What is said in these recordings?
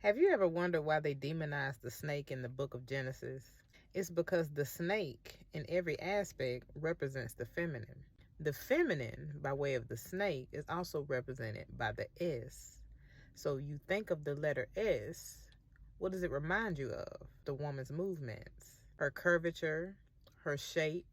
Have you ever wondered why they demonized the snake in the book of Genesis? It's because the snake, in every aspect, represents the feminine. The feminine, by way of the snake, is also represented by the S. So you think of the letter S, what does it remind you of? The woman's movements, her curvature, her shape,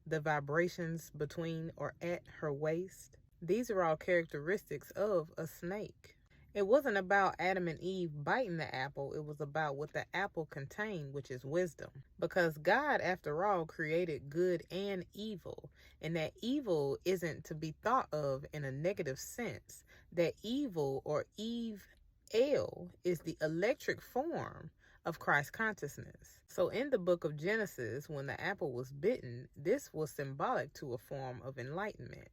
the vibrations between or at her waist. These are all characteristics of a snake. It wasn't about Adam and Eve biting the apple. It was about what the apple contained, which is wisdom. Because God, after all, created good and evil. And that evil isn't to be thought of in a negative sense. That evil, or Eve-el, is the electric form of Christ consciousness. So in the book of Genesis, when the apple was bitten, this was symbolic to a form of enlightenment.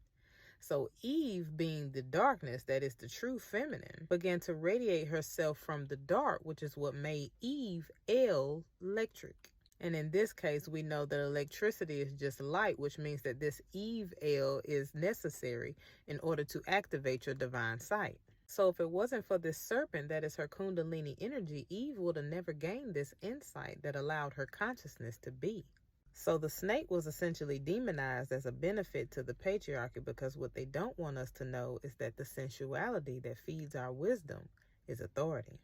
So Eve, being the darkness, that is the true feminine, began to radiate herself from the dark, which is what made Eve-el electric. And in this case, we know that electricity is just light, which means that this Eve-el is necessary in order to activate your divine sight. So if it wasn't for this serpent, that is her kundalini energy, Eve would have never gained this insight that allowed her consciousness to be. So the snake was essentially demonized as a benefit to the patriarchy, because what they don't want us to know is that the sensuality that feeds our wisdom is authority.